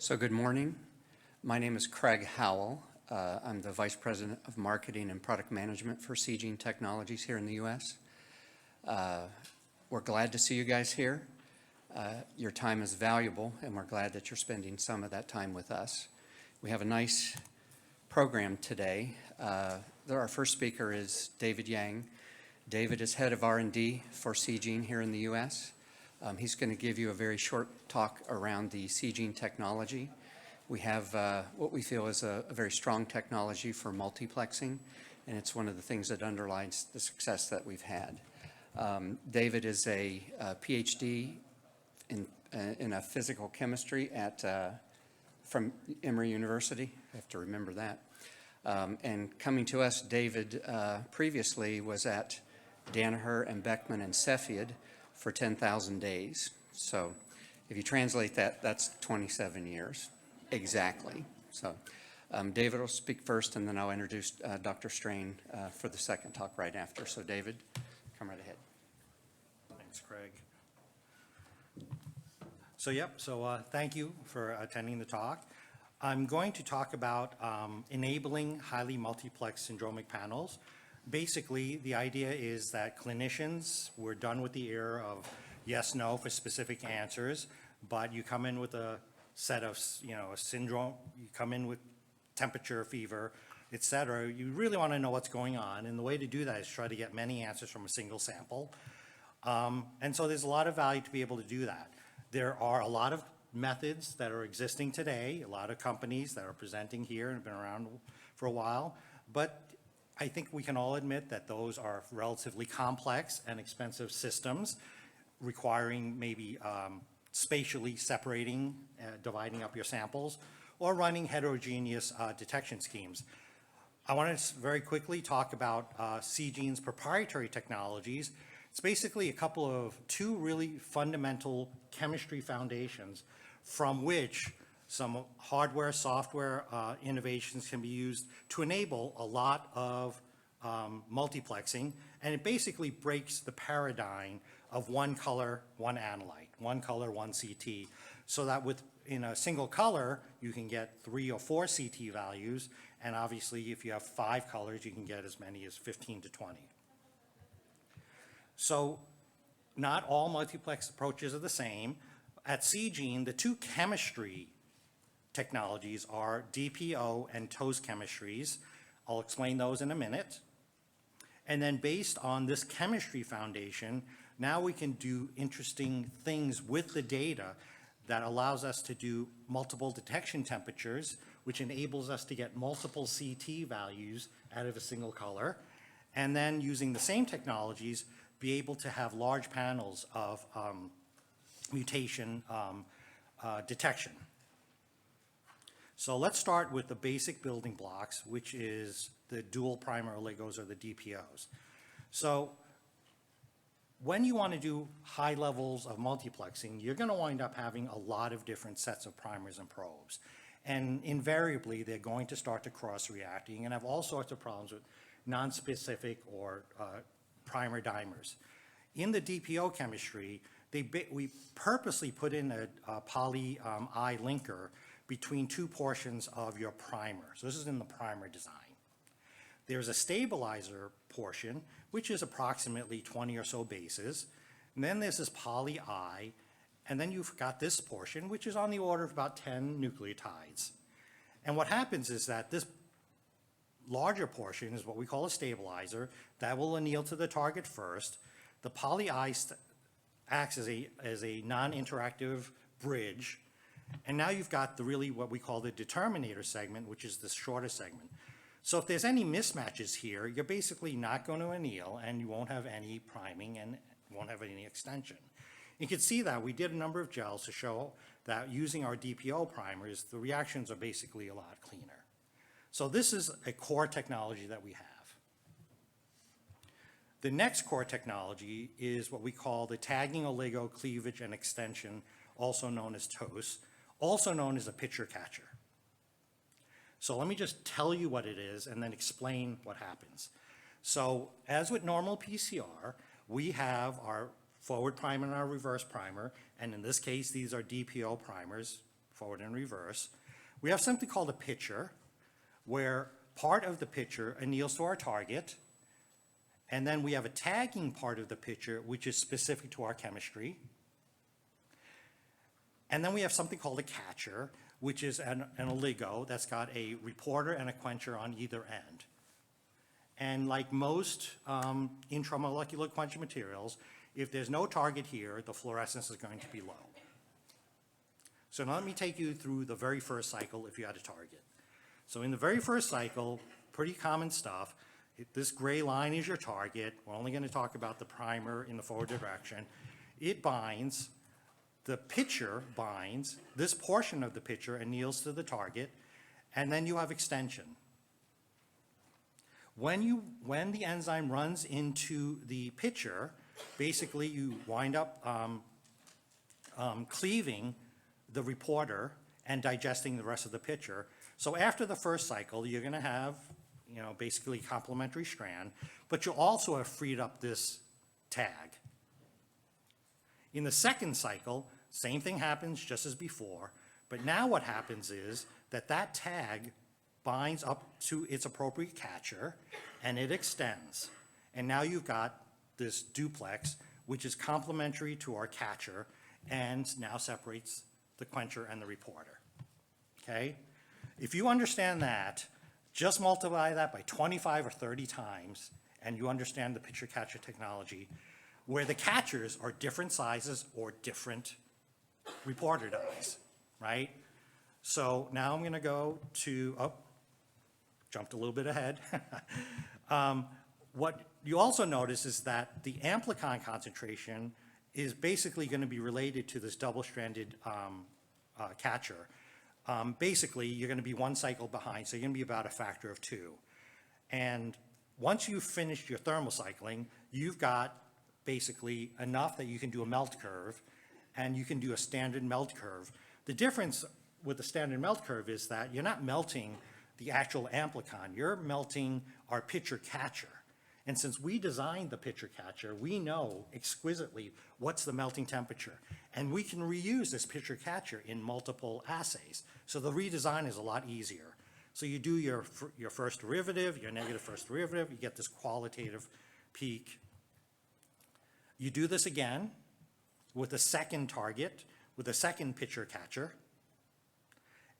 So good morning. My name is Craig Howell. I'm the Vice President of Marketing and Product Management for Seegene Technologies here in the U.S. We're glad to see you guys here. Your time is valuable, and we're glad that you're spending some of that time with us. We have a nice program today. Our first speaker is David Yang. David is head of R&D for Seegene here in the U.S. He's going to give you a very short talk around the Seegene technology. We have what we feel is a very strong technology for multiplexing, and it's one of the things that underlines the success that we've had. David is a PhD in a physical chemistry from Emory University. I have to remember that. And coming to us, David previously was at Danaher and Beckman and Cepheid for 10,000 days. So if you translate that, that's 27 years exactly. So David will speak first, and then I'll introduce Dr. Strain for the second talk right after. So David, come right ahead. Thanks, Craig. So thank you for attending the talk. I'm going to talk about enabling highly multiplex syndromic panels. Basically, the idea is that clinicians, we're done with the era of yes, no for specific answers, but you come in with a set of, a syndrome, you come in with temperature, fever, etc. You really want to know what's going on, and the way to do that is try to get many answers from a single sample. And so there's a lot of value to be able to do that. There are a lot of methods that are existing today, a lot of companies that are presenting here and have been around for a while, but I think we can all admit that those are relatively complex and expensive systems requiring maybe spatially separating, dividing up your samples, or running heterogeneous detection schemes. I want to very quickly talk about Seegene's proprietary technologies. It's basically two really fundamental chemistry foundations from which some hardware, software innovations can be used to enable a lot of multiplexing, and it basically breaks the paradigm of one color, one analyte, one color, one CT, so that in a single color, you can get 3 or 4 CT values, and obviously if you have 5 colors, you can get as many as 15 to 20. So not all multiplex approaches are the same. At Seegene, the two chemistry technologies are DPO and TOS chemistries. I'll explain those in a minute. And then based on this chemistry foundation, now we can do interesting things with the data that allows us to do multiple detection temperatures, which enables us to get multiple CT values out of a single color. And then using the same technologies, be able to have large panels of mutation detection. So let's start with the basic building blocks, which is the dual primer oligos or the DPOs. So when you want to do high levels of multiplexing, you're going to wind up having a lot of different sets of primers and probes. And invariably, they're going to start to cross-reacting and have all sorts of problems with nonspecific or primer dimers. In the DPO chemistry, we purposely put in a poly-I linker between two portions of your primer. So this is in the primer design. There's a stabilizer portion, which is approximately 20 or so bases. And then there's this poly-I, and then you've got this portion, which is on the order of about 10 nucleotides. And what happens is that this larger portion is what we call a stabilizer. That will anneal to the target first. The poly-I acts as a non-interactive bridge. And now you've got what we call the determinator segment, which is the shorter segment. So if there's any mismatches here, you're basically not going to anneal, and you won't have any priming and won't have any extension. You can see that we did a number of gels to show that using our DPO primers, the reactions are basically a lot cleaner. So this is a core technology that we have. The next core technology is what we call the tagging oligo cleavage and extension, also known as TOS, also known as a picture catcher. So let me just tell you what it is and then explain what happens. So as with normal PCR, we have our forward primer and our reverse primer, and in this case, these are DPO primers forward and reverse. We have something called a pitcher, where part of the pitcher anneals to our target, and then we have a tagging part of the pitcher, which is specific to our chemistry. And then we have something called a catcher, which is an oligo that's got a reporter and a quencher on either end. And like most intramolecular quencher materials, if there's no target here, the fluorescence is going to be low. So now let me take you through the very first cycle if you had a target. So in the very first cycle, pretty common stuff. This gray line is your target. We're only going to talk about the primer in the forward direction. It binds, the pitcher binds, this portion of the pitcher anneals to the target, and then you have extension. When the enzyme runs into the pitcher, basically you wind up cleaving the reporter and digesting the rest of the pitcher. So after the first cycle, you're going to have, basically complementary strand, but you'll also have freed up this tag. In the second cycle, same thing happens just as before, but now what happens is that that tag binds up to its appropriate catcher and it extends. And now you've got this duplex, which is complementary to our catcher and now separates the quencher and the reporter, okay? If you understand that, just multiply that by 25 or 30 times, and you understand the pitcher-catcher technology, where the catchers are different sizes or different reporter dyes, right? So now I'm going to go to, jumped a little bit ahead. What you also notice is that the amplicon concentration is basically going to be related to this double-stranded catcher. Basically, you're going to be one cycle behind, so you're going to be about a factor of 2. And once you've finished your thermal cycling, you've got basically enough that you can do a melt curve, and you can do a standard melt curve. The difference with the standard melt curve is that you're not melting the actual amplicon, you're melting our pitcher catcher. And since we designed the pitcher catcher, we know exquisitely what's the melting temperature. And we can reuse this pitcher catcher in multiple assays. So the redesign is a lot easier. So you do your first derivative, your negative first derivative, you get this qualitative peak. You do this again with a second target, with a second pitcher catcher.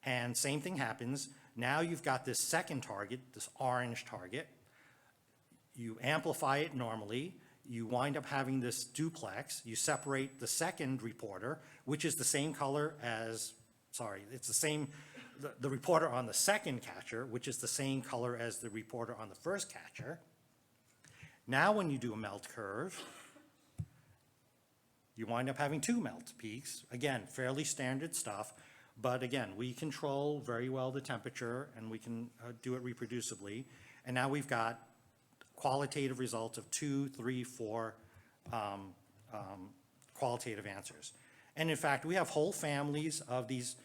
And same thing happens. Now you've got this second target, this orange target. You amplify it normally, you wind up having this duplex, you separate the second reporter, which is the same color as, it's the same, the reporter on the second catcher, which is the same color as the reporter on the first catcher. Now when you do a melt curve, you wind up having 2 melt peaks. Again, fairly standard stuff, but again, we control very well the temperature and we can do it reproducibly. And now we've got qualitative results of 2, 3, 4 qualitative answers. And in fact, we have whole families of these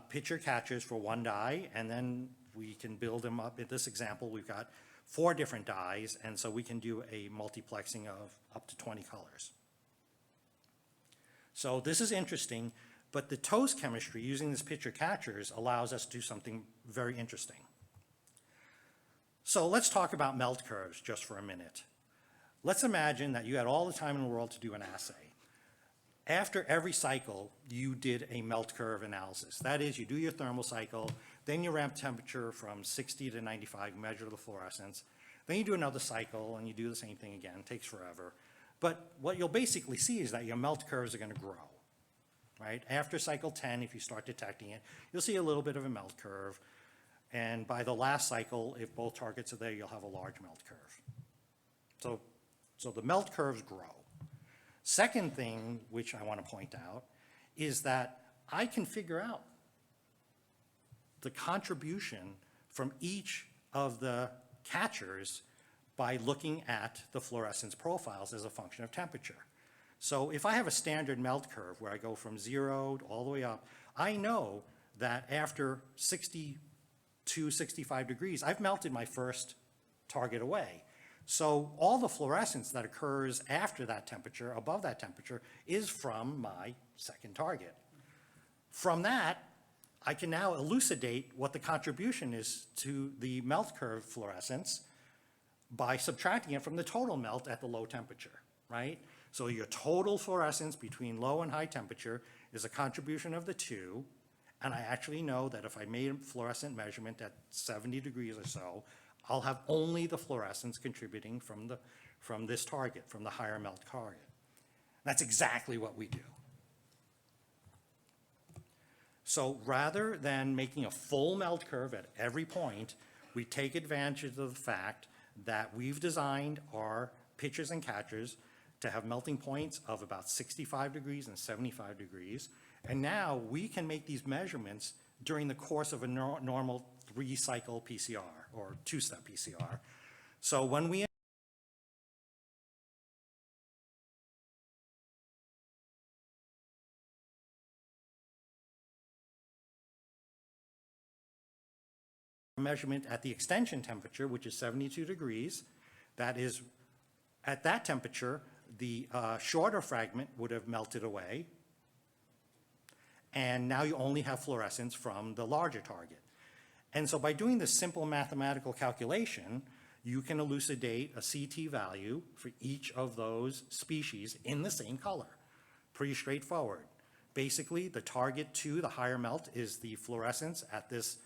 pitcher catchers for one dye, and then we can build them up. In this example, we've got 4 different dyes, and so we can do a multiplexing of up to 20 colors. So this is interesting, but the toast chemistry using these pitcher catchers allows us to do something very interesting. So let's talk about melt curves just for a minute. Let's imagine that you had all the time in the world to do an assay. After every cycle, you did a melt curve analysis. That is, you do your thermal cycle, then you ramp temperature from 60 to 95, measure the fluorescence, then you do another cycle and you do the same thing again. It takes forever. But what you'll basically see is that your melt curves are going to grow, right? After cycle 10, if you start detecting it, you'll see a little bit of a melt curve. And by the last cycle, if both targets are there, you'll have a large melt curve. So the melt curves grow. Second thing, which I want to point out, is that I can figure out the contribution from each of the catchers by looking at the fluorescence profiles as a function of temperature. So if I have a standard melt curve where I go from 0 all the way up, I know that after 60 to 65 degrees, I've melted my first target away. So all the fluorescence that occurs after that temperature, above that temperature, is from my second target. From that, I can now elucidate what the contribution is to the melt curve fluorescence by subtracting it from the total melt at the low temperature, right? So your total fluorescence between low and high temperature is a contribution of the two, and I actually know that if I made a fluorescent measurement at 70 degrees or so, I'll have only the fluorescence contributing from this target, from the higher melt target. That's exactly what we do. So rather than making a full melt curve at every point, we take advantage of the fact that we've designed our pitchers and catchers to have melting points of about 65 degrees and 75 degrees. And now we can make these measurements during the course of a normal 3-cycle PCR or 2-step PCR. So when we measurement at the extension temperature, which is 72 degrees, that is, at that temperature, the shorter fragment would have melted away, and now you only have fluorescence from the larger target. And so by doing this simple mathematical calculation, you can elucidate a CT value for each of those species in the same color. Pretty straightforward. Basically, the target to the higher melt is the fluorescence at this,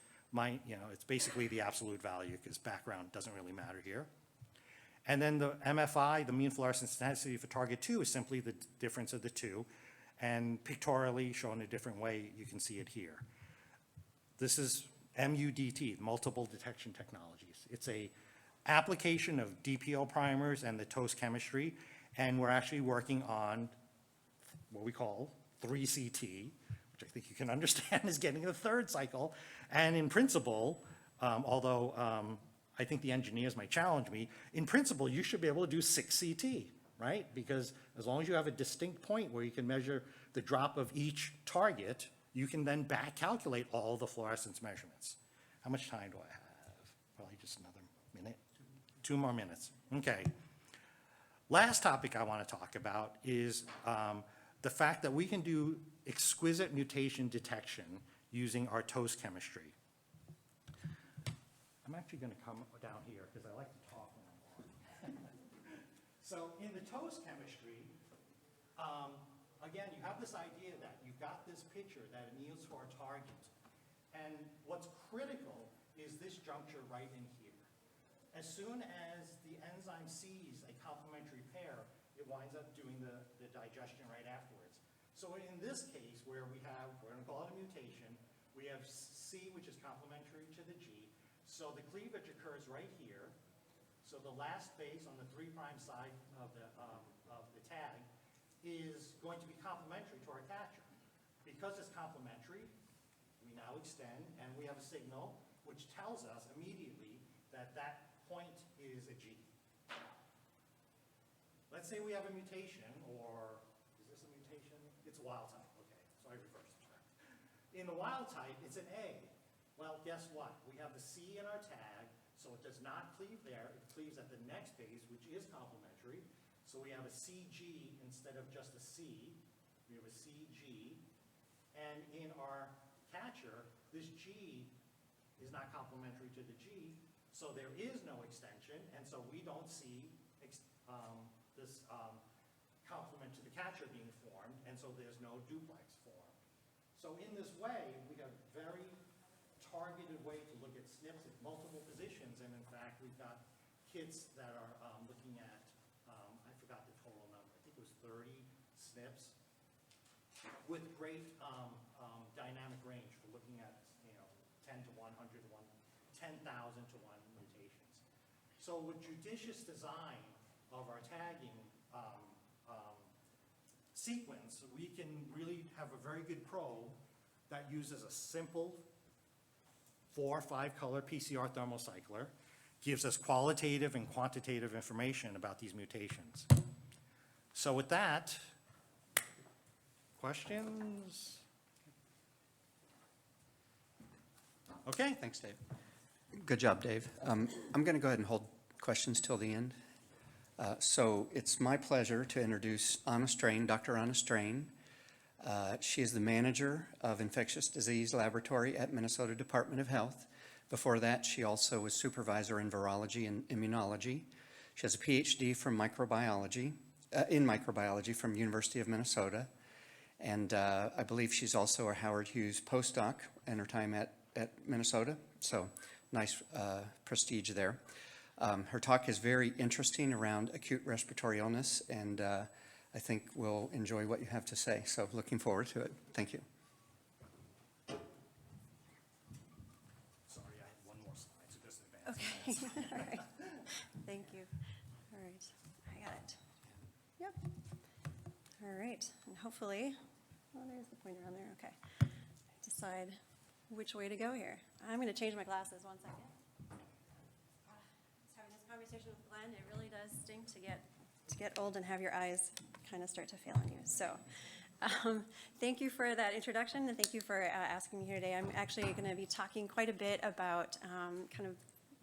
it's basically the absolute value because background doesn't really matter here. And then the MFI, the mean fluorescence intensity for target 2, is simply the difference of the two. And pictorially shown a different way, you can see it here. This is MUDT, multiple detection technologies. It's a application of DPO primers and the toast chemistry, and we're actually working on what we call 3CT, which I think you can understand is getting the 3rd cycle. And in principle, although I think the engineers might challenge me, in principle, you should be able to do 6CT, right? Because as long as you have a distinct point where you can measure the drop of each target, you can then back calculate all the fluorescence measurements. How much time do I have? Probably just another minute. 2 more minutes. Okay. Last topic I want to talk about is the fact that we can do exquisite mutation detection using our toast chemistry. I'm actually going to come down here because I like to talk when I'm on. So in the toast chemistry, again, you have this idea that you've got this pitcher that anneals to our target. And what's critical is this juncture right in here. As soon as the enzyme sees a complementary pair, it winds up doing the digestion right afterwards. So in this case, where we have, we're going to call it a mutation, we have C, which is complementary to the G. So the cleavage occurs right here. So the last base on the 3' side of the tag is going to be complementary to our catcher. Because it's complementary, we now extend, and we have a signal which tells us immediately that that point is a G. Let's say we have a mutation, or is this a mutation? It's a wild type. Okay, so I reversed it. In the wild type, it's an A. Well, guess what? We have the C in our tag, so it does not cleave there. It cleaves at the next base, which is complementary. So we have a CG instead of just a C. We have a CG. And in our catcher, this G is not complementary to the G, so there is no extension, and so we don't see this complement to the catcher being formed, and so there's no duplex formed. So in this way, we have very targeted way to look at SNPs at multiple positions, and in fact, we've got kits that are looking at, I forgot the total number, I think it was 30 SNPs with great dynamic range for looking at 10 to 100 to 10,000 to 1 mutations. So with judicious design of our tagging sequence, we can really have a very good probe that uses a simple 4 or 5 color PCR thermocycler, gives us qualitative and quantitative information about these mutations. So with that, questions? Okay. Thanks, Dave. Good job, Dave. I'm going to go ahead and hold questions till the end. So it's my pleasure to introduce Anna Strain, Dr. Anna Strain. She is the manager of Infectious Disease Laboratory at Minnesota Department of Health. Before that, she also was supervisor in virology and immunology. She has a PhD from in microbiology from University of Minnesota. And I believe she's also a Howard Hughes postdoc in her time at Minnesota. So nice prestige there. Her talk is very interesting around acute respiratory illness, and I think we'll enjoy what you have to say. So looking forward to it. Thank you. Sorry, I had one more slide, so just advance. Okay, all right. Thank you. All right, I got it. Yep. All right, and hopefully, oh, there's the pointer on there, okay. Decide which way to go here. I'm gonna change my glasses, 1 second. Just having this conversation with Glenn, it really does stink to get old and have your eyes kind of start to fail on you. So, thank you for that introduction, and thank you for asking me here today. I'm actually going to be talking quite a bit about kind of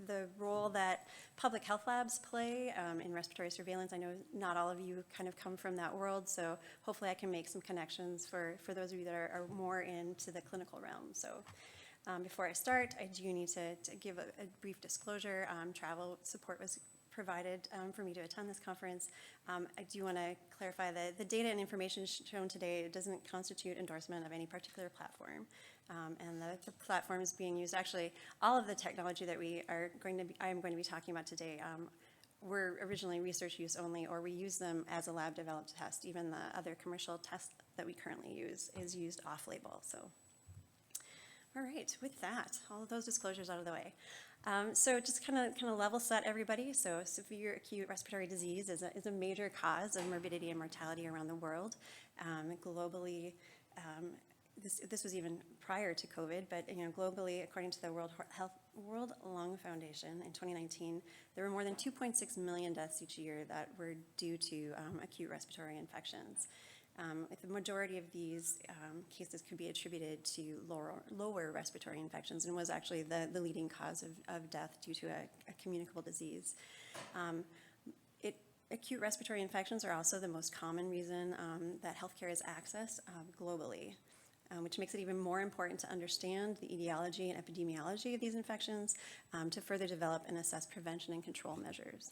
the role that public health labs play in respiratory surveillance. I know not all of you kind of come from that world, so hopefully I can make some connections for those of you that are more into the clinical realm. So before I start, I do need to give a brief disclosure. Travel support was provided for me to attend this conference. I do want to clarify that the data and information shown today doesn't constitute endorsement of any particular platform. And the platforms being used, actually, all of the technology that I am going to be talking about today were originally research use only, or we use them as a lab developed test. Even the other commercial test that we currently use is used off-label. So, all right, with that, all of those disclosures out of the way. So just kind of level set everybody. So severe acute respiratory disease is a major cause of morbidity and mortality around the world. Globally, this was even prior to COVID, but globally, according to the World Lung Foundation in 2019, there were more than 2.6 million deaths each year that were due to acute respiratory infections. The majority of these cases could be attributed to lower respiratory infections, and was actually the leading cause of death due to a communicable disease. Acute respiratory infections are also the most common reason that healthcare is accessed globally, which makes it even more important to understand the etiology and epidemiology of these infections to further develop and assess prevention and control measures.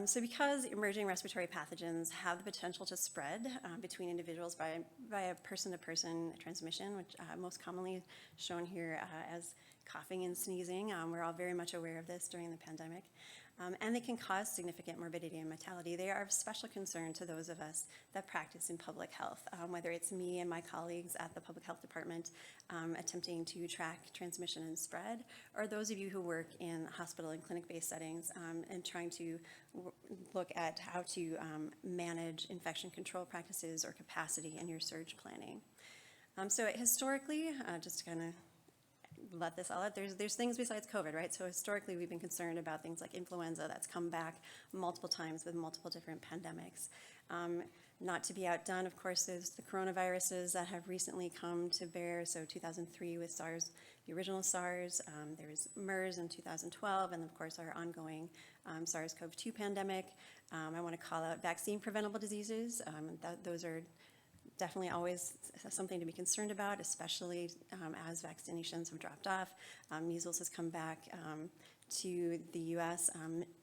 So because emerging respiratory pathogens have the potential to spread between individuals via person-to-person transmission, which most commonly shown here as coughing and sneezing, we're all very much aware of this during the pandemic, and they can cause significant morbidity and mortality. They are of special concern to those of us that practice in public health, whether it's me and my colleagues at the Public Health Department attempting to track transmission and spread, or those of you who work in hospital and clinic-based settings and trying to look at how to manage infection control practices or capacity in your surge planning. So historically, just to kind of let this all out, there's things besides COVID, right? So historically, we've been concerned about things like influenza that's come back multiple times with multiple different pandemics. Not to be outdone, of course, there's the coronaviruses that have recently come to bear. So 2003 with SARS, the original SARS, there was MERS in 2012, and of course our ongoing SARS-CoV-2 pandemic. I want to call out vaccine preventable diseases. Those are definitely always something to be concerned about, especially as vaccinations have dropped off. Measles has come back to the U.S.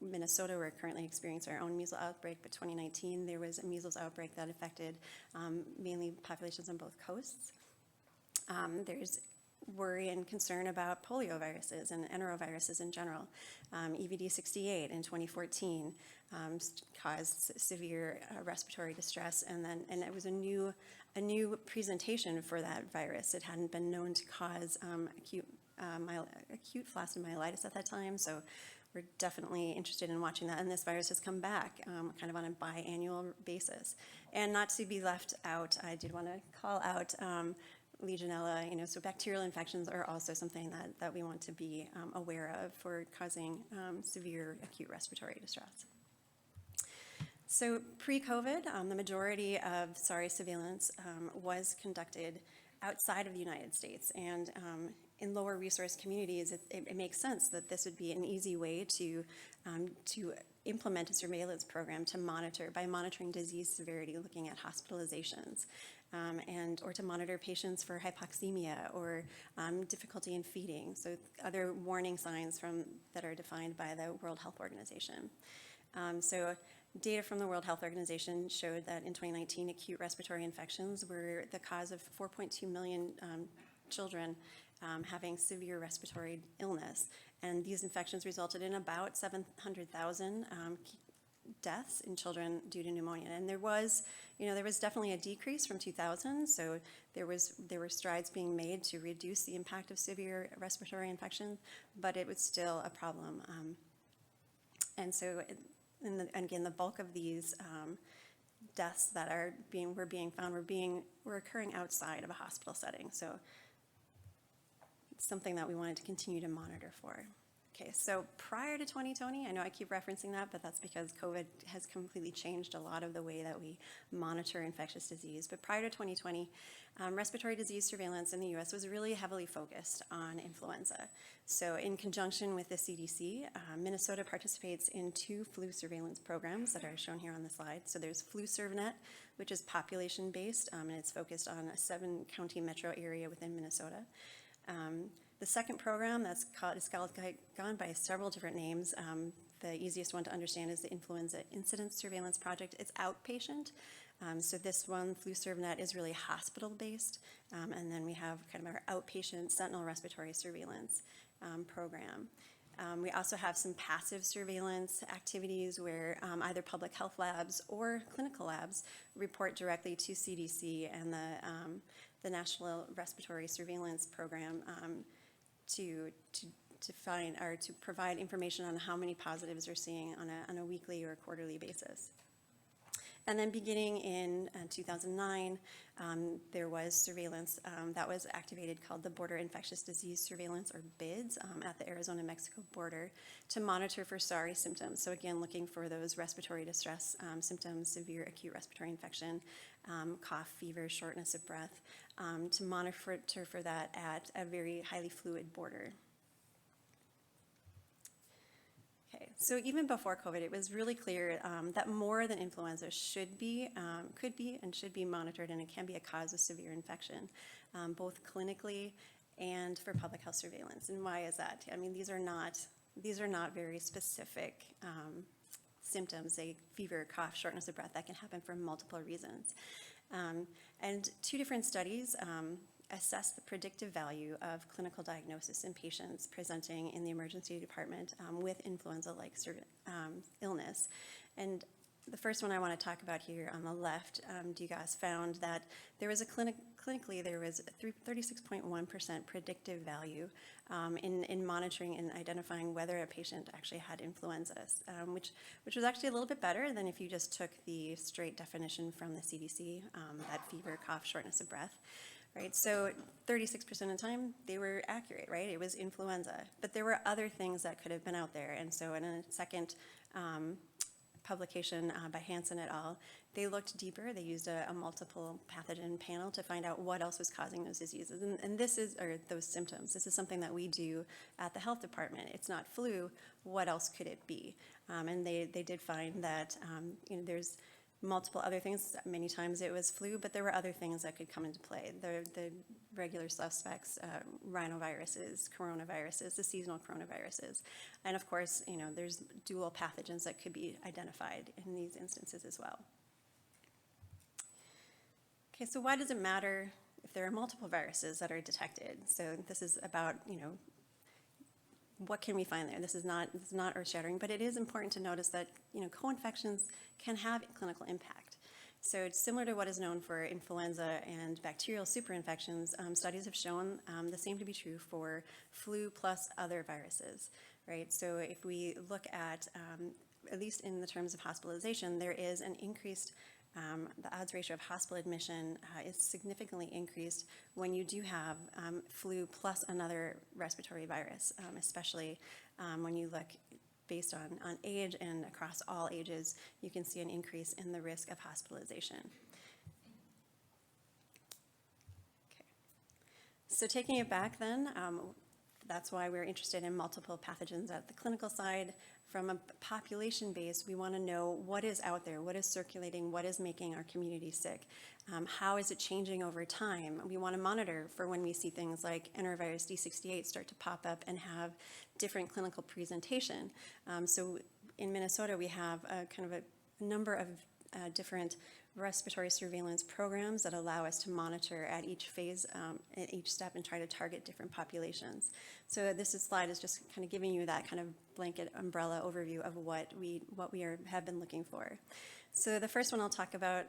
Minnesota, we're currently experiencing our own measles outbreak, but 2019 there was a measles outbreak that affected mainly populations on both coasts. There's worry and concern about polioviruses and enteroviruses in general. EVD68 in 2014 caused severe respiratory distress, and it was a new presentation for that virus. It hadn't been known to cause acute flaccid myelitis at that time, so we're definitely interested in watching that. And this virus has come back kind of on a biannual basis. And not to be left out, I did want to call out Legionella, so bacterial infections are also something that we want to be aware of for causing severe acute respiratory distress. So pre-COVID, the majority of SARS surveillance was conducted outside of the United States, and in lower resource communities, it makes sense that this would be an easy way to implement a surveillance program to monitor, by monitoring disease severity, looking at hospitalizations, or to monitor patients for hypoxemia or difficulty in feeding, so other warning signs that are defined by the World Health Organization. So data from the World Health Organization showed that in 2019, acute respiratory infections were the cause of 4.2 million children having severe respiratory illness. And these infections resulted in about 700,000 deaths in children due to pneumonia. And there was definitely a decrease from 2000. So there were strides being made to reduce the impact of severe respiratory infection, but it was still a problem. And so, and again, the bulk of these deaths that were being found were occurring outside of a hospital setting. So it's something that we wanted to continue to monitor for. Okay, so prior to 2020, I know I keep referencing that, but that's because COVID has completely changed a lot of the way that we monitor infectious disease. But prior to 2020, respiratory disease surveillance in the US was really heavily focused on influenza. So in conjunction with the CDC, Minnesota participates in 2 flu surveillance programs that are shown here on the slide. So there's FluSurvNet, which is population-based, and it's focused on a 7-county metro area within Minnesota. The second program is gone by several different names. The easiest one to understand is the Influenza Incidence Surveillance Project. It's outpatient. So this one, FluSurvNet, is really hospital-based. And then we have kind of our outpatient sentinel respiratory surveillance program. We also have some passive surveillance activities where either public health labs or clinical labs report directly to CDC and the National Respiratory Surveillance Program to find or to provide information on how many positives they're seeing on a weekly or quarterly basis. And then beginning in 2009, there was surveillance that was activated called the Border Infectious Disease Surveillance, or BIDS, at the Arizona-Mexico border to monitor for SARI symptoms. So again, looking for those respiratory distress symptoms, severe acute respiratory infection, cough, fever, shortness of breath, to monitor for that at a very highly fluid border. Okay, so even before COVID, it was really clear that more than influenza could be and should be monitored, and it can be a cause of severe infection, both clinically and for public health surveillance. And why is that? I mean, these are not very specific symptoms, say fever, cough, shortness of breath, that can happen for multiple reasons. And 2 different studies assess the predictive value of clinical diagnosis in patients presenting in the emergency department with influenza-like illness. And the first one I want to talk about here on the left, DUGAS found that there was clinically there was a 36.1% predictive value in monitoring and identifying whether a patient actually had influenza, which was actually a little bit better than if you just took the straight definition from the CDC, that fever, cough, shortness of breath. Right, so 36% of the time they were accurate, right? It was influenza, but there were other things that could have been out there. And so in a second publication by Hansen et al., they looked deeper. They used a multiple pathogen panel to find out what else was causing those diseases. And those symptoms. This is something that we do at the health department. It's not flu. What else could it be? And they did find that there's multiple other things. Many times it was flu, but there were other things that could come into play. The regular suspects, rhinoviruses, coronaviruses, the seasonal coronaviruses. And of course, there's dual pathogens that could be identified in these instances as well. Okay, so why does it matter if there are multiple viruses that are detected? So this is about, what can we find there? This is not earth-shattering, but it is important to notice that co-infections can have clinical impact. So it's similar to what is known for influenza and bacterial superinfections. Studies have shown the same to be true for flu plus other viruses, right? So if we look at least in the terms of hospitalization, there is an increased the odds ratio of hospital admission is significantly increased when you do have flu plus another respiratory virus, especially when you look based on age and across all ages, you can see an increase in the risk of hospitalization. Okay. So taking it back then, That's why we're interested in multiple pathogens at the clinical side. From a population base, we want to know what is out there, what is circulating, what is making our community sick, how is it changing over time. We want to monitor for when we see things like enterovirus D68 start to pop up and have different clinical presentation. So in Minnesota, we have a kind of a number of different respiratory surveillance programs that allow us to monitor at each phase, at each step, and try to target different populations. So slide is just kind of giving you that kind of blanket umbrella overview of what we have been looking for. So the first one I'll talk about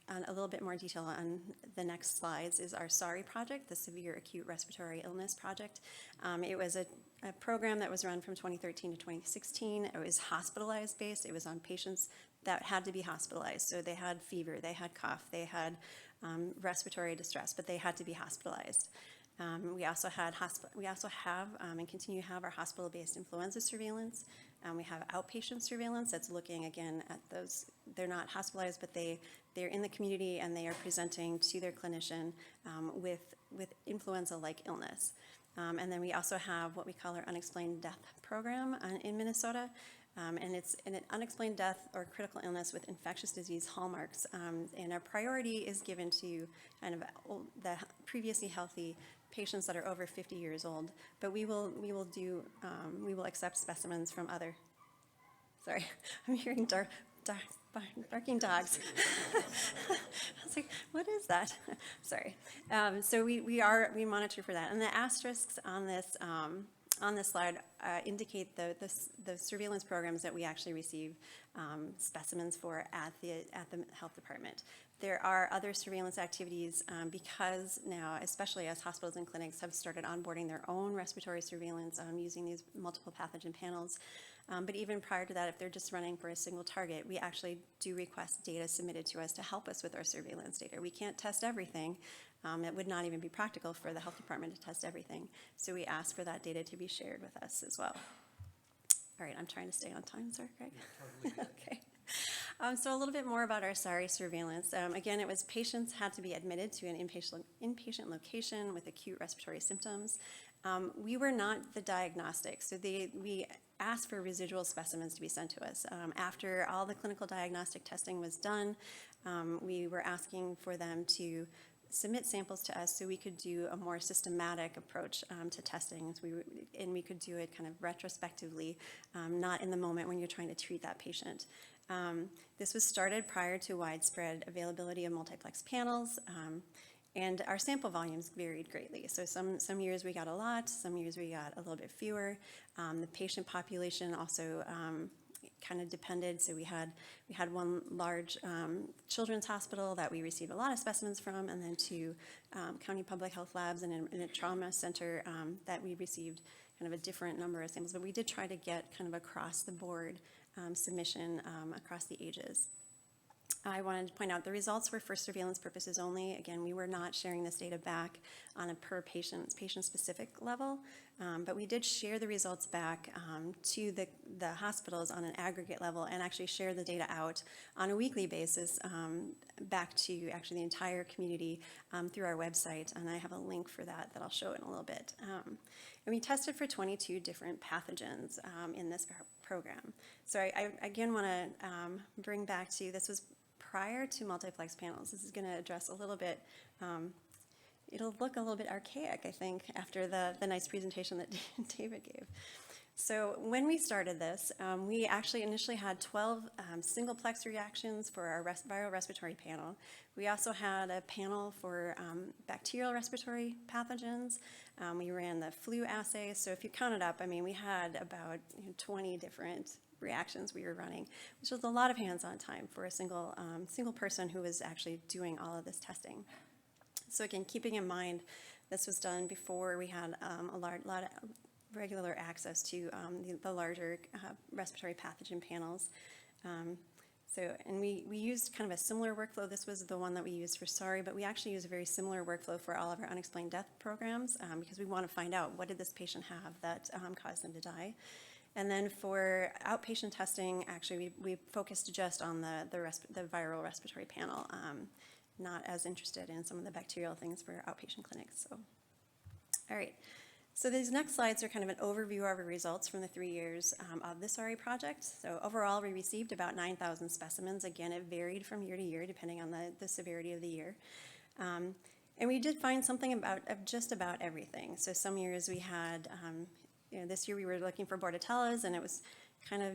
on a little bit more detail on the next slides is our SARI project, the Severe Acute Respiratory Illness Project. It was a program that was run from 2013 to 2016. It was hospitalized based. It was on patients that had to be hospitalized. So they had fever, they had cough, they had respiratory distress, but they had to be hospitalized. We also have and continue to have our hospital-based influenza surveillance. We have outpatient surveillance that's looking again at those. They're not hospitalized, but they're in the community and they are presenting to their clinician with influenza-like illness. And then we also have what we call our unexplained death program in Minnesota. And it's an unexplained death or critical illness with infectious disease hallmarks. And our priority is given to kind of the previously healthy patients that are over 50 years old. But we will accept specimens from other. Sorry, I'm hearing barking dogs. I was like, what is that? Sorry. So we monitor for that, and the asterisks on this slide indicate the surveillance programs that we actually receive specimens for at the health department. There are other surveillance activities because now, especially as hospitals and clinics have started onboarding their own respiratory surveillance using these multiple pathogen panels. But even prior to that, if they're just running for a single target, we actually do request data submitted to us to help us with our surveillance data. We can't test everything. It would not even be practical for the health department to test everything. So we ask for that data to be shared with us as well. All right, I'm trying to stay on time, sir, Greg. Yeah, totally. Okay. So a little bit more about our SARI surveillance. Again, it was patients had to be admitted to an inpatient location with acute respiratory symptoms. We were not the diagnostic, so we asked for residual specimens to be sent to us. After all the clinical diagnostic testing was done, we were asking for them to submit samples to us so we could do a more systematic approach to testing. And we could do it kind of retrospectively, not in the moment when you're trying to treat that patient. This was started prior to widespread availability of multiplex panels, and our sample volumes varied greatly. So some years we got a lot, some years we got a little bit fewer. The patient population also kind of depended. So we had one large children's hospital that we received a lot of specimens from, and then two county public health labs and in a trauma center that we received kind of a different number of samples. But we did try to get kind of across the board submission across the ages. I wanted to point out the results were for surveillance purposes only. Again, we were not sharing this data back on a per patient-specific level, but we did share the results back to the hospitals on an aggregate level and actually share the data out on a weekly basis back to actually the entire community through our website, and I have a link for that I'll show in a little bit. And we tested for 22 different pathogens in this program. So I again want to bring back to, this was prior to multiplex panels. This is going to address a little bit, it'll look a little bit archaic, I think, after the nice presentation that David gave. So when we started this, we actually initially had 12 singleplex reactions for our viral respiratory panel. We also had a panel for bacterial respiratory pathogens. We ran the flu assay. So if you count it up, I mean, we had about 20 different reactions we were running, which was a lot of hands-on time for a single person who was actually doing all of this testing. So again, keeping in mind, this was done before we had a lot of regular access to the larger respiratory pathogen panels. And we used kind of a similar workflow. This was the one that we used for SARI, but we actually use a very similar workflow for all of our unexplained death programs because we want to find out what did this patient have that caused them to die. And then for outpatient testing, actually we focused just on the viral respiratory panel, not as interested in some of the bacterial things for outpatient clinics. So, all right. So these next slides are kind of an overview of our results from the 3 years of the SARI project. So overall, we received about 9,000 specimens. Again, it varied from year to year depending on the severity of the year. And we did find something of just about everything. So some years we had, this year we were looking for Bordetellas, and it was kind of,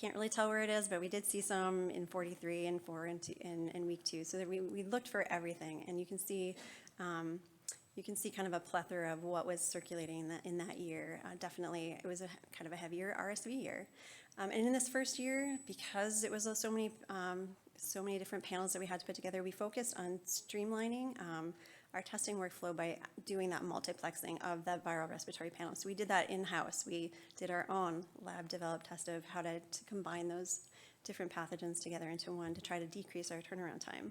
can't really tell where it is, but we did see some in 43 and 4 in week 2. So that we looked for everything, and you can see kind of a plethora of what was circulating in that year. Definitely, it was kind of a heavier RSV year. And in this first year, because it was so many different panels that we had to put together, we focused on streamlining our testing workflow by doing that multiplexing of that viral respiratory panel. So we did that in-house. We did our own lab-developed test of how to combine those different pathogens together into one to try to decrease our turnaround time.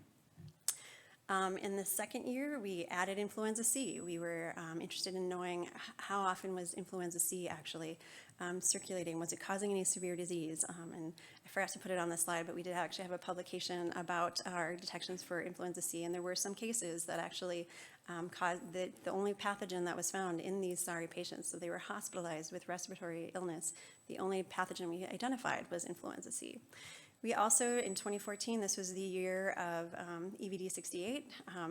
In the second year, we added influenza C. We were interested in knowing how often was influenza C actually circulating. Was it causing any severe disease? And I forgot to put it on the slide, but we did actually have a publication about our detections for influenza C, and there were some cases that actually caused the only pathogen that was found in these SARI patients. So they were hospitalized with respiratory illness. The only pathogen we identified was influenza C. We also, in 2014, this was the year of EVD68,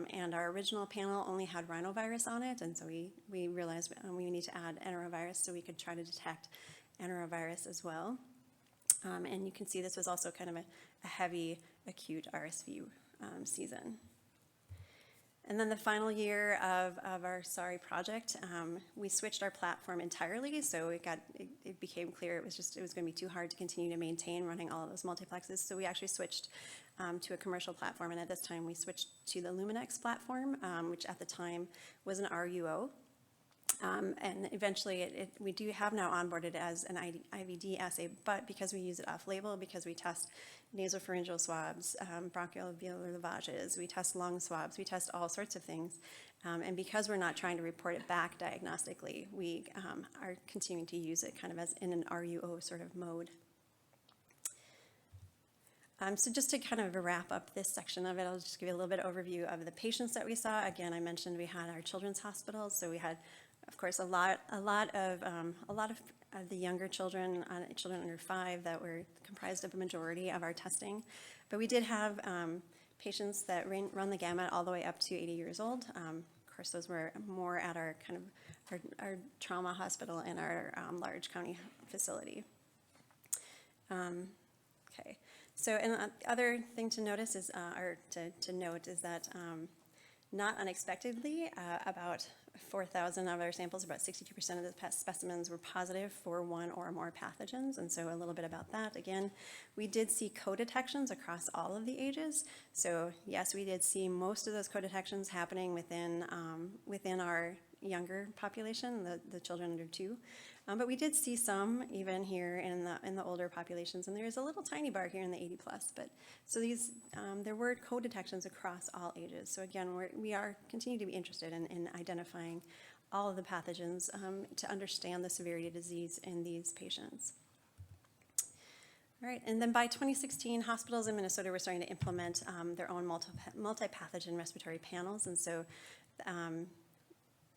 and our original panel only had rhinovirus on it, and so we realized we need to add enterovirus so we could try to detect enterovirus as well. And you can see this was also kind of a heavy acute RSV season. And then the final year of our SARI project, we switched our platform entirely, so it became clear it was going to be too hard to continue to maintain running all of those multiplexes. So we actually switched to a commercial platform, and at this time we switched to the Luminex platform, which at the time was an RUO. And eventually, we do have now onboarded as an IVD assay, but because we use it off-label, because we test nasopharyngeal swabs, bronchoalveolar lavages, we test lung swabs, we test all sorts of things, and because we're not trying to report it back diagnostically, we are continuing to use it kind of as in an RUO sort of mode. So just to kind of wrap up this section of it, I'll just give you a little bit of overview of the patients that we saw. Again, I mentioned we had our children's hospitals, so we had, of course, a lot of the younger children, children under 5, that were comprised of a majority of our testing. But we did have patients that run the gamut all the way up to 80 years old. Of course, those were more at our kind of our trauma hospital and our large county facility. Okay. So, and the other thing to notice is, to note is that not unexpectedly, about 4,000 of our samples, about 62% of the specimens were positive for one or more pathogens, and so a little bit about that. Again, we did see co-detections across all of the ages. So yes, we did see most of those co-detections happening within our younger population, the children under 2. But we did see some even here in the older populations, and there's a little tiny bar here in the 80 plus. But so there were co-detections across all ages. So again, we are continue to be interested in identifying all of the pathogens to understand the severity of disease in these patients. All right, and then by 2016, hospitals in Minnesota were starting to implement their own multi-pathogen respiratory panels, and so.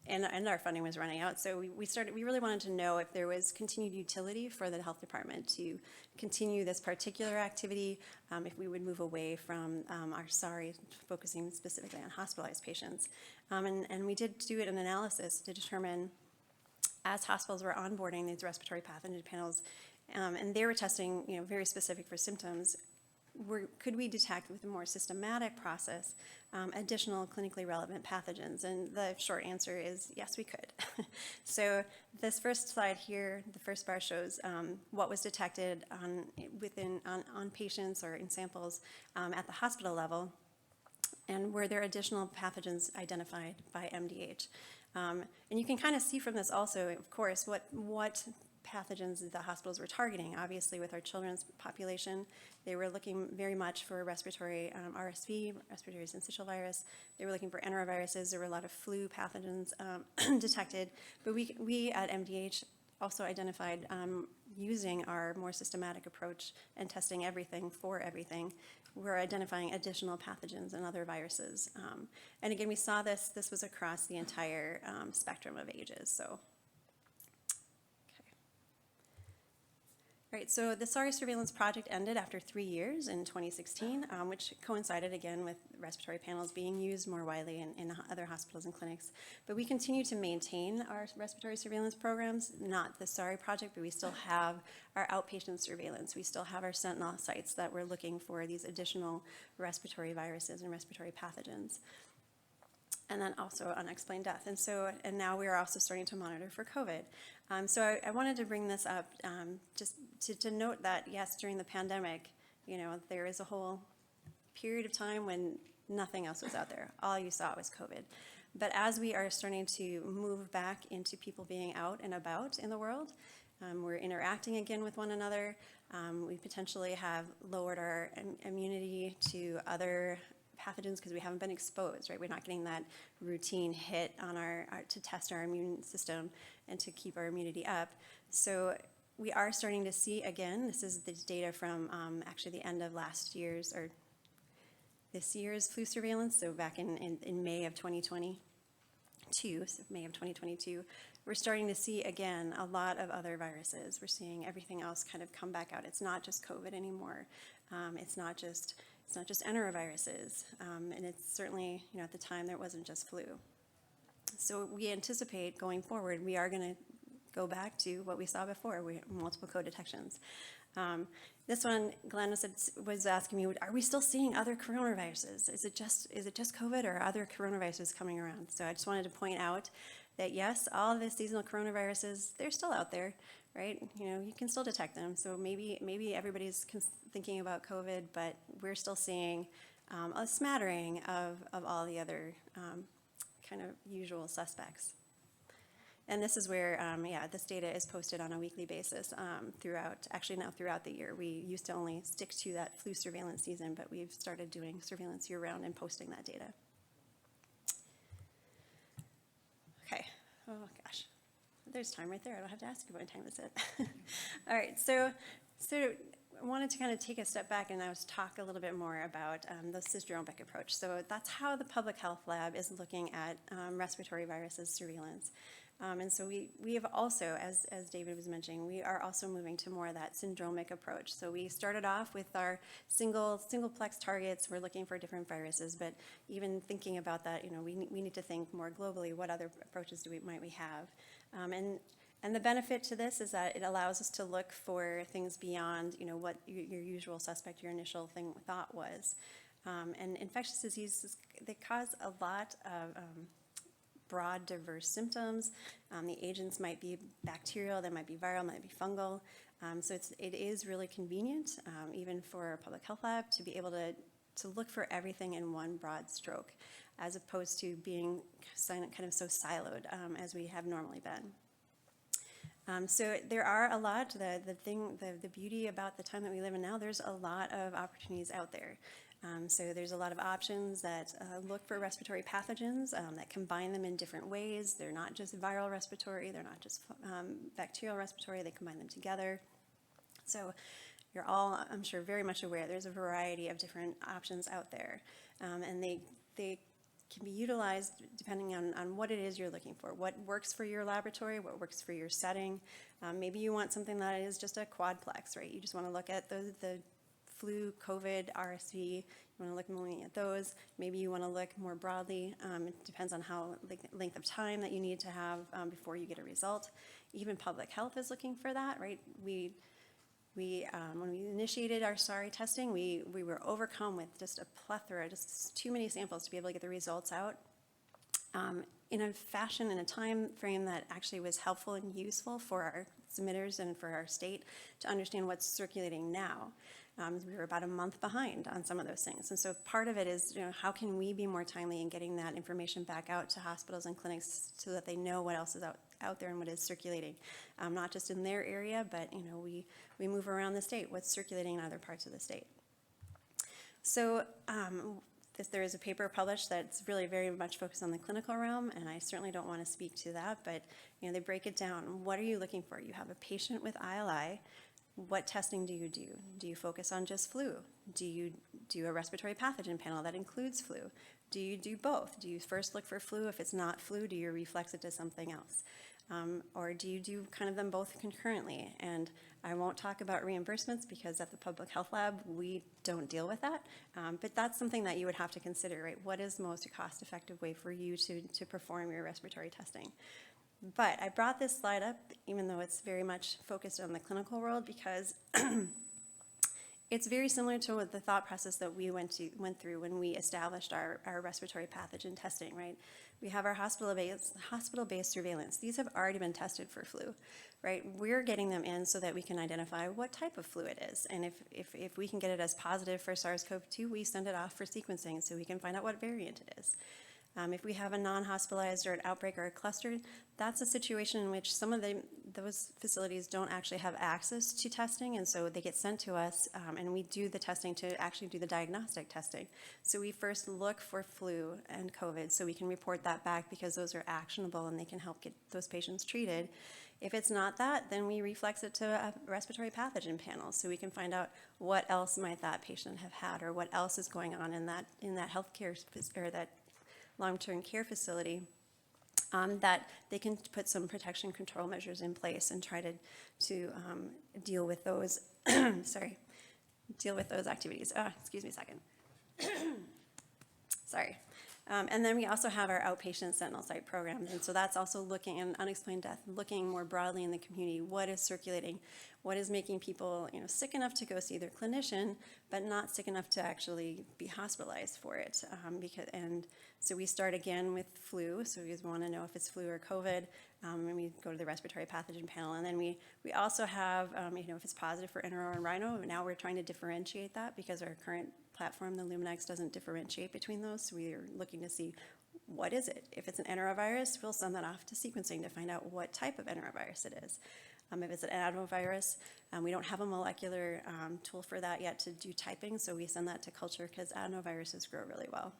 And our funding was running out, so we really wanted to know if there was continued utility for the health department to continue this particular activity, if we would move away from our SARI, focusing specifically on hospitalized patients. And we did do an analysis to determine, as hospitals were onboarding these respiratory pathogen panels, and they were testing, very specific for symptoms, could we detect with a more systematic process additional clinically relevant pathogens? And the short answer is yes, we could. So this first slide here, the first bar shows what was detected on patients or in samples at the hospital level, and were there additional pathogens identified by MDH. And you can kind of see from this also, of course, what pathogens the hospitals were targeting. Obviously, with our children's population, they were looking very much for respiratory RSV, respiratory syncytial virus. They were looking for enteroviruses. There were a lot of flu pathogens detected. But we at MDH also identified, using our more systematic approach and testing everything for everything, we're identifying additional pathogens and other viruses. And again, we saw this was across the entire spectrum of ages, so. Right, so the SARI surveillance project ended after 3 years in 2016, which coincided again with respiratory panels being used more widely in other hospitals and clinics. But we continue to maintain our respiratory surveillance programs, not the SARI project, but we still have our outpatient surveillance. We still have our sentinel sites that we're looking for these additional respiratory viruses and respiratory pathogens. And then also unexplained death. And now we are also starting to monitor for COVID. So I wanted to bring this up just to note that, yes, during the pandemic, there is a whole period of time when nothing else was out there. All you saw was COVID. But as we are starting to move back into people being out and about in the world, we're interacting again with one another. We potentially have lowered our immunity to other pathogens because we haven't been exposed, right? We're not getting that routine hit on to test our immune system and to keep our immunity up. So we are starting to see, again, this is the data from actually the end of this year's flu surveillance, so back in May of 2022, so May of 2022, we're starting to see, again, a lot of other viruses. We're seeing everything else kind of come back out. It's not just COVID anymore. It's not just enteroviruses, and it's certainly, at the time there wasn't just flu. So we anticipate going forward, we are going to go back to what we saw before, multiple co-detections. This one, Glenn was asking me, are we still seeing other coronaviruses? Is it just COVID or are other coronaviruses coming around? So I just wanted to point out that yes, all of the seasonal coronaviruses, they're still out there, right? You can still detect them. So maybe everybody's thinking about COVID, but we're still seeing a smattering of all the other kind of usual suspects. And this is where, this data is posted on a weekly basis throughout the year. We used to only stick to that flu surveillance season, but we've started doing surveillance year-round and posting that data. Okay, oh gosh, there's time right there. I don't have to ask you what time is it. All right, so I wanted to kind of take a step back and talk a little bit more about the Syndromic approach. So that's how the public health lab is looking at respiratory viruses surveillance. And so we have also, as David was mentioning, we are also moving to more of that syndromic approach. So we started off with our singleplex targets. We're looking for different viruses, but even thinking about that, we need to think more globally. What other approaches might we have? And the benefit to this is that it allows us to look for things beyond, what your usual suspect, your initial thought was. And infectious diseases, they cause a lot of broad, diverse symptoms. The agents might be bacterial, they might be viral, might be fungal. So it is really convenient, even for a public health lab, to be able to look for everything in one broad stroke, as opposed to being kind of so siloed as we have normally been. So there are a lot, the beauty about the time that we live in now, there's a lot of opportunities out there. So there's a lot of options that look for respiratory pathogens, that combine them in different ways. They're not just viral respiratory, they're not just bacterial respiratory, they combine them together. So you're all, I'm sure, very much aware there's a variety of different options out there. And they can be utilized depending on what it is you're looking for, what works for your laboratory, what works for your setting. Maybe you want something that is just a quadplex, right? You just want to look at the flu, COVID, RSV, you want to look mainly at those. Maybe you want to look more broadly. It depends on how length of time that you need to have before you get a result. Even public health is looking for that, right? We when we initiated our SARI testing, we were overcome with just a plethora, just too many samples to be able to get the results out in a fashion, in a time frame that actually was helpful and useful for our submitters and for our state to understand what's circulating now. We were about a month behind on some of those things. And so part of it is, how can we be more timely in getting that information back out to hospitals and clinics so that they know what else is out there and what is circulating, not just in their area, but we move around the state, what's circulating in other parts of the state. So there is a paper published that's really very much focused on the clinical realm, and I certainly don't want to speak to that, but they break it down. What are you looking for? You have a patient with ILI. What testing do you do? Do you focus on just flu? Do you do a respiratory pathogen panel that includes flu? Do you do both? Do you first look for flu? If it's not flu, do you reflex it to something else? Or do you do kind of them both concurrently? And I won't talk about reimbursements because at the Public Health Lab, we don't deal with that. But that's something that you would have to consider, right? What is the most cost-effective way for you to perform your respiratory testing? But I brought this slide up, even though it's very much focused on the clinical world, because it's very similar to what the thought process that we went through when we established our respiratory pathogen testing, right? We have our hospital-based surveillance. These have already been tested for flu, right? We're getting them in so that we can identify what type of flu it is. And if we can get it as positive for SARS-CoV-2, we send it off for sequencing so we can find out what variant it is. If we have a non-hospitalized or an outbreak or a cluster, that's a situation in which some of those facilities don't actually have access to testing, and so they get sent to us, and we do the testing to actually do the diagnostic testing. So we first look for flu and COVID so we can report that back because those are actionable and they can help get those patients treated. If it's not that, then we reflex it to a respiratory pathogen panel so we can find out what else might that patient have had or what else is going on in that healthcare or that long-term care facility, that they can put some protection control measures in place and try to deal with those, deal with those activities. Excuse me a second. Sorry. And then we also have our outpatient sentinel site programs, and so that's also looking at unexplained death, looking more broadly in the community, what is circulating, what is making people sick enough to go see their clinician, but not sick enough to actually be hospitalized for it. So we start again with flu, so we want to know if it's flu or COVID, and we go to the respiratory pathogen panel, and then we also have, if it's positive for enero and rhino, now we're trying to differentiate that because our current platform, the Luminex, doesn't differentiate between those, so we are looking to see what is it. If it's an enterovirus, we'll send that off to sequencing to find out what type of enterovirus it is. If it's an adenovirus, we don't have a molecular tool for that yet to do typing, so we send that to culture because adenoviruses grow really well.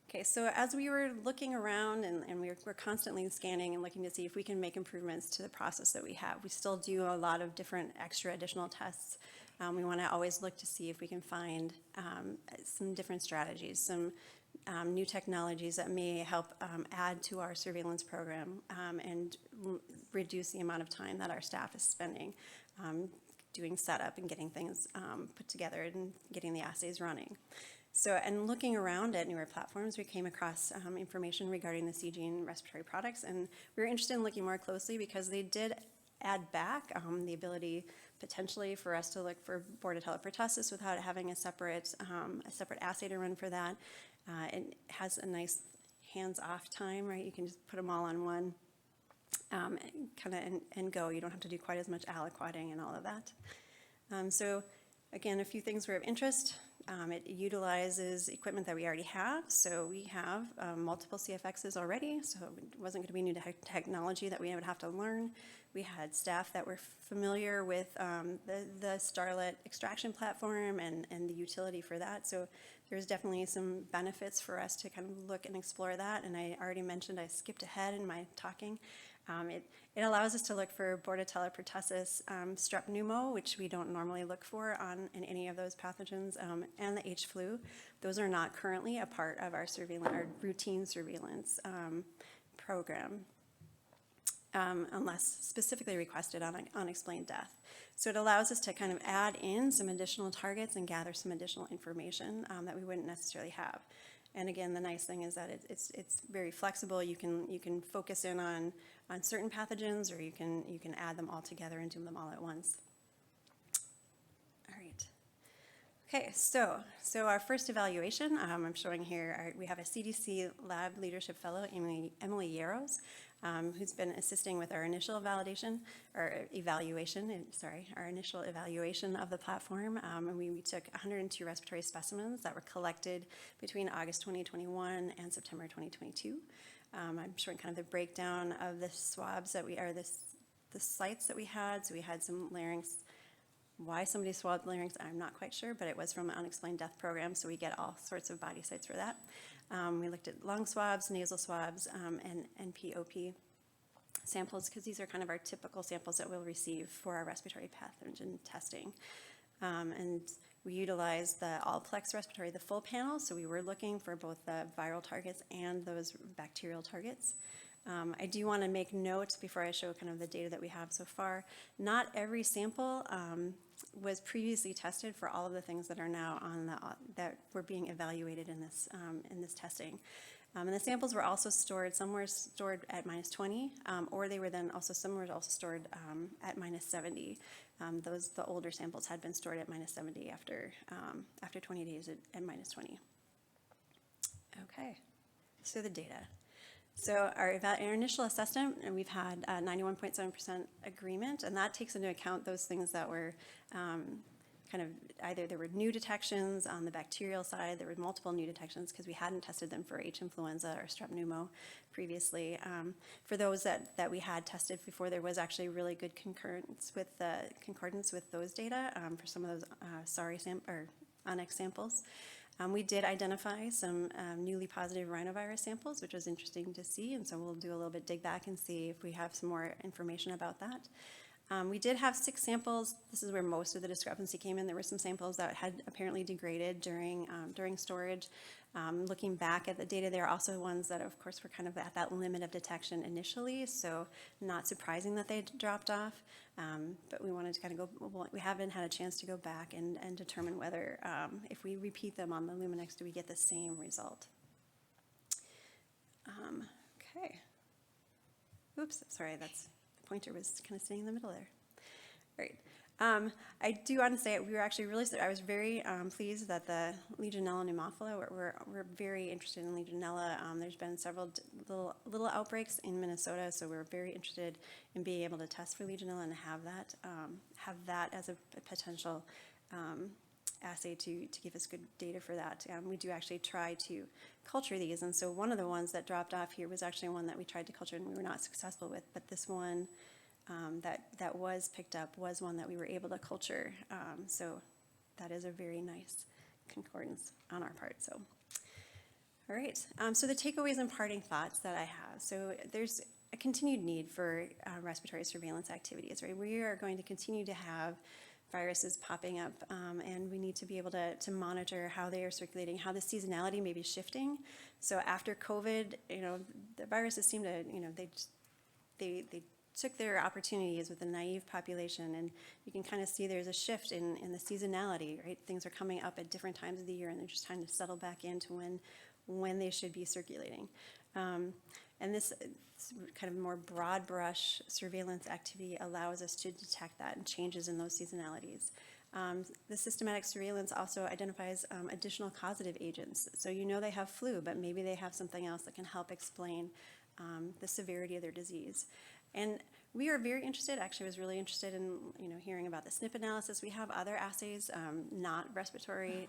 Okay, so as we were looking around and we're constantly scanning and looking to see if we can make improvements to the process that we have. We still do a lot of different extra additional tests. We want to always look to see if we can find some different strategies, some new technologies that may help add to our surveillance program and reduce the amount of time that our staff is spending doing setup and getting things put together and getting the assays running. So, and looking around at newer platforms, we came across information regarding the Seegene respiratory products, and we were interested in looking more closely because they did add back the ability potentially for us to look for Bordetella pertussis without having a separate assay to run for that. It has a nice hands-off time, right? You can just put them all on one and go. You don't have to do quite as much aliquoting and all of that. So again, a few things were of interest. It utilizes equipment that we already have. So we have multiple CFXs already, so it wasn't going to be new technology that we would have to learn. We had staff that were familiar with the Starlet extraction platform and the utility for that. So there's definitely some benefits for us to kind of look and explore that. And I already mentioned, I skipped ahead in my talking. It allows us to look for Bordetella pertussis, strep pneumo, which we don't normally look for in any of those pathogens, and the H flu. Those are not currently a part of our routine surveillance program, unless specifically requested on unexplained death. So it allows us to kind of add in some additional targets and gather some additional information that we wouldn't necessarily have. And again, the nice thing is that it's very flexible. You can focus in on certain pathogens, or you can add them all together and do them all at once. All right. Okay, so our first evaluation, I'm showing here, we have a CDC Lab Leadership Fellow, Emily Yarrows, who's been assisting with our initial evaluation of the platform. And we took 102 respiratory specimens that were collected between August 2021 and September 2022. I'm showing kind of the breakdown of the swabs that the sites that we had. So we had some larynx, Why somebody swabbed the larynx, I'm not quite sure, but it was from an unexplained death program, so we get all sorts of body sites for that. We looked at lung swabs, nasal swabs, and POP samples, because these are kind of our typical samples that we'll receive for our respiratory pathogen testing. And we utilized the all-plex respiratory, the full panel, so we were looking for both the viral targets and those bacterial targets. I do want to make note before I show kind of the data that we have so far. Not every sample was previously tested for all of the things that are now on the that were being evaluated in this testing. And the samples were also stored. Some were stored at -20, or they were then also some were also stored at -70. The older samples had been stored at -70 after 20 days at -20. Okay, so the data. So our initial assessment, and we've had 91.7% agreement, and that takes into account those things that were kind of either there were new detections on the bacterial side, there were multiple new detections because we hadn't tested them for H. influenza or strep pneumo previously. For those that we had tested before, there was actually really good concordance with those data for some of those ONX samples. We did identify some newly positive rhinovirus samples, which was interesting to see, and so we'll do a little bit dig back and see if we have some more information about that. We did have 6 samples. This is where most of the discrepancy came in. There were some samples that had apparently degraded during storage. Looking back at the data, there are also ones that, of course, were kind of at that limit of detection initially, so not surprising that they dropped off. But we wanted to kind of we haven't had a chance to go back and determine whether, if we repeat them on the Luminex, do we get the same result? Okay. Oops, sorry, the pointer was kind of sitting in the middle there. All right. I do want to say we were actually I was very pleased that the Legionella pneumophila, we're very interested in Legionella. There's been several little outbreaks in Minnesota, so we're very interested in being able to test for Legionella and have that as a potential assay to give us good data for that. We do actually try to culture these, and so one of the ones that dropped off here was actually one that we tried to culture and we were not successful with, but this one that was picked up was one that we were able to culture. So that is a very nice concordance on our part. So, all right. So the takeaways and parting thoughts that I have. So there's a continued need for respiratory surveillance activities, right? We are going to continue to have viruses popping up, and we need to be able to monitor how they are circulating, how the seasonality may be shifting. So after COVID, the viruses seem to, they took their opportunities with the naive population, and you can kind of see there's a shift in the seasonality, right? Things are coming up at different times of the year, and they're just trying to settle back into when they should be circulating. And this kind of more broad brush surveillance activity allows us to detect that and changes in those seasonalities. The systematic surveillance also identifies additional causative agents. So they have flu, but maybe they have something else that can help explain the severity of their disease. And we are very interested, actually I was really interested in hearing about the SNP analysis. We have other assays, not respiratory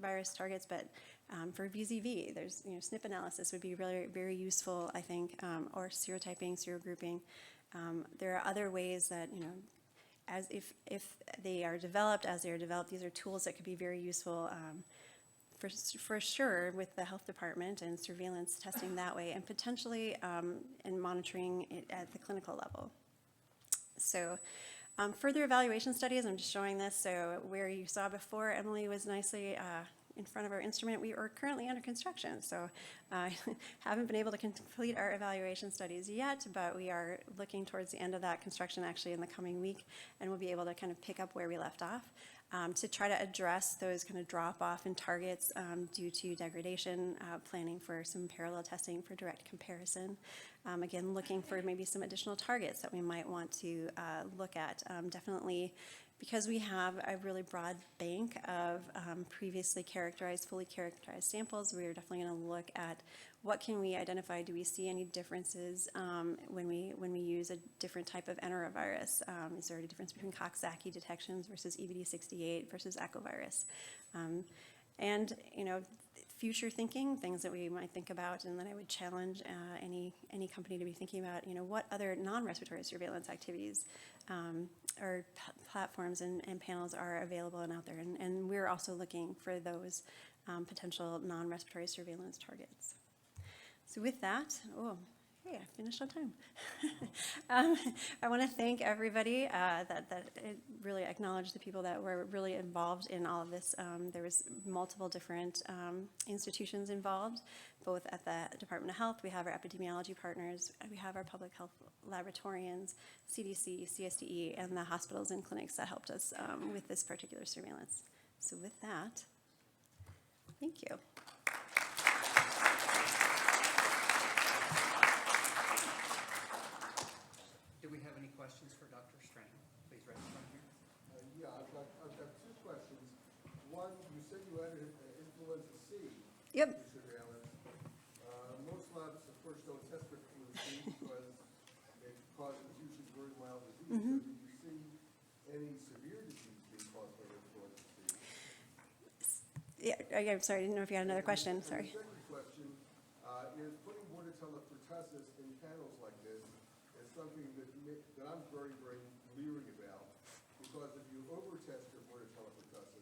virus targets, but for VZV, there's SNP analysis would be really very useful, I think, or serotyping, serogrouping. There are other ways that as if they are developed, these are tools that could be very useful for sure with the health department and surveillance testing that way, and potentially in monitoring it at the clinical level. So further evaluation studies, I'm just showing this. So where you saw before, Emily was nicely in front of our instrument, we are currently under construction. So I haven't been able to complete our evaluation studies yet, but we are looking towards the end of that construction actually in the coming week, and we'll be able to kind of pick up where we left off. To try to address those kind of drop-off in targets due to degradation, planning for some parallel testing for direct comparison. Again, looking for maybe some additional targets that we might want to look at. Definitely, because we have a really broad bank of previously characterized, fully characterized samples, we are definitely going to look at what can we identify. Do we see any differences when we use a different type of enterovirus? Is there a difference between Coxsackie detections versus EVD68 versus echovirus? And future thinking, things that we might think about, and then I would challenge any company to be thinking about, what other non-respiratory surveillance activities or platforms and panels are available and out there. And we're also looking for those potential non-respiratory surveillance targets. So with that, hey, I finished on time. I want to thank everybody that really acknowledged the people that were really involved in all of this. There was multiple different institutions involved, both at the Department of Health. We have our epidemiology partners. We have our public health laboratorians, CDC, CSDE, and the hospitals and clinics that helped us with this particular surveillance. So with that, thank you. Do we have any questions for Dr. Strain? Please raise your hand here. Yeah, I've got two questions. One, you said you had influenza C. Yep. For surveillance. Most labs, of course, don't test for influenza C because it causes usually very mild disease. So did you see any severe disease being caused by influenza C? Yeah, I'm sorry, I didn't know if you had another question. Sorry. The second question is putting Bordetella pertussis in panels like this is something that I'm very, very leery about, because if you over-test your Bordetella pertussis,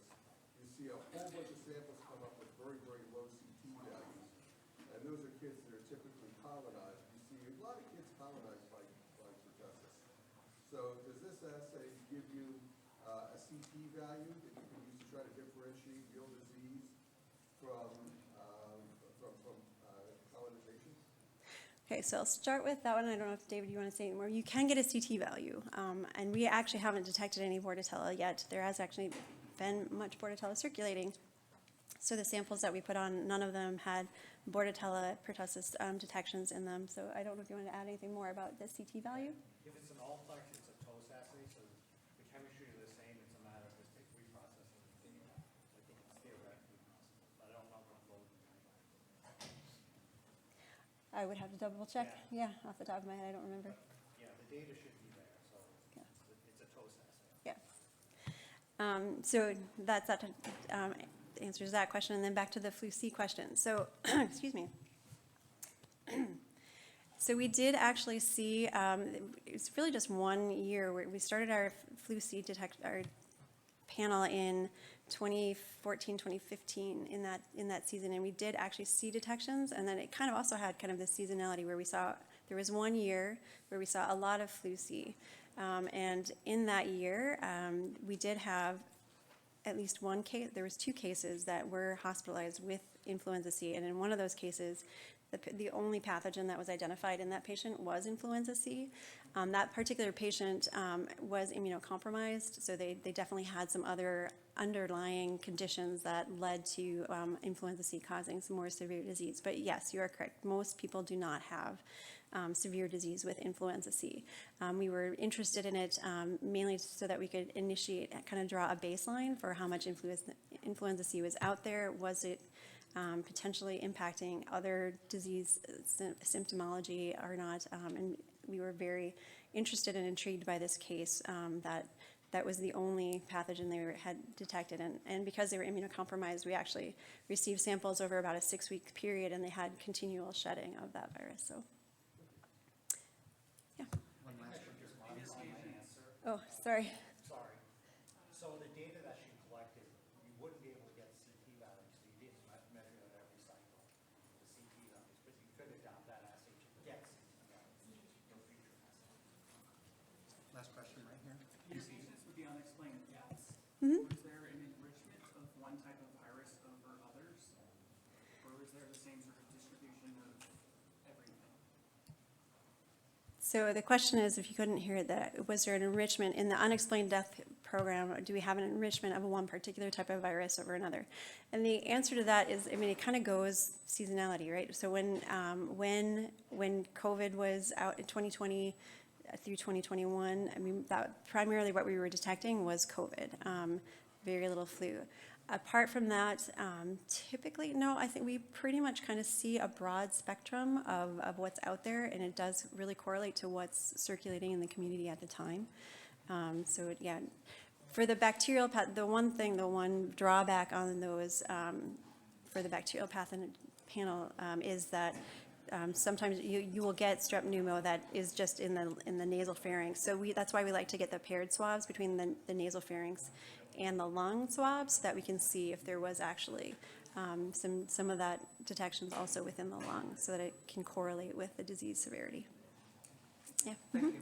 you see a whole bunch of samples come up with very, very low CT values, and those are kids that are typically colonized. You see a lot of kids colonized by pertussis. So does this assay give you a CT value that you can use to try to differentiate real disease from colonization? Okay, so I'll start with that one. I don't know if, David, you want to say more. You can get a CT value, and we actually haven't detected any Bordetella yet. There has actually been much Bordetella circulating. So the samples that we put on, none of them had Bordetella pertussis detections in them. So I don't know if you want to add anything more about the CT value. If it's an all-plex, it's a TOS assay, so the chemistry is the same. It's a matter of just reprocessing the data. I think it's theoretically possible, but I don't know what load. I would have to double check. Yeah, off the top of my head, I don't remember. Yeah, the data should be there, so Yeah. it's a TOS assay. Yeah. So that answers that question, and then back to the flu C question. So, excuse me. So we did actually see, it's really just 1 year where we started our flu C our panel in 2014, 2015 in that season, and we did actually see detections, and then it kind of also had kind of this seasonality where we saw, there was 1 year where we saw a lot of flu C, and in that year, we did have at least one case, there was 2 cases that were hospitalized with influenza C, and in one of those cases, the only pathogen that was identified in that patient was influenza C. That particular patient was immunocompromised, so they definitely had some other underlying conditions that led to influenza C causing some more severe disease. But yes, you are correct. Most people do not have severe disease with influenza C. We were interested in it mainly so that we could initiate, kind of draw a baseline for how much influenza C was out there. Was it potentially impacting other disease symptomology or not? And we were very interested and intrigued by this case that was the only pathogen they had detected. And because they were immunocompromised, we actually received samples over about a 6-week period, and they had continual shedding of that virus. So, yeah. One last one. Oh, sorry. Sorry. So the data that she collected, you wouldn't be able to get CT values, so you didn't measure it every cycle, the CT values, but you could adopt that assay to get CT values for future assays. Last question right here. Your patients with the unexplained deaths, Mm-hmm. was there an enrichment of one type of virus over others? Or was there the same sort of distribution of everything? So the question is, if you couldn't hear it, was there an enrichment in the unexplained death program? Do we have an enrichment of one particular type of virus over another? And the answer to that is, I mean, it kind of goes seasonality, right? So when COVID was out in 2020 through 2021, I mean, that primarily what we were detecting was COVID, very little flu. Apart from that, typically, no, I think we pretty much kind of see a broad spectrum of what's out there, and it does really correlate to what's circulating in the community at the time. So yeah, for the bacterial, the one drawback on those, for for the bacterial pathogen panel is that sometimes you will get strep pneumo that is just in the nasal pharynx. So that's why we like to get the paired swabs between the nasal pharynx and the lung swabs, so that we can see if there was actually some of that detections also within the lung, so that it can correlate with the disease severity. Yeah. Thank you.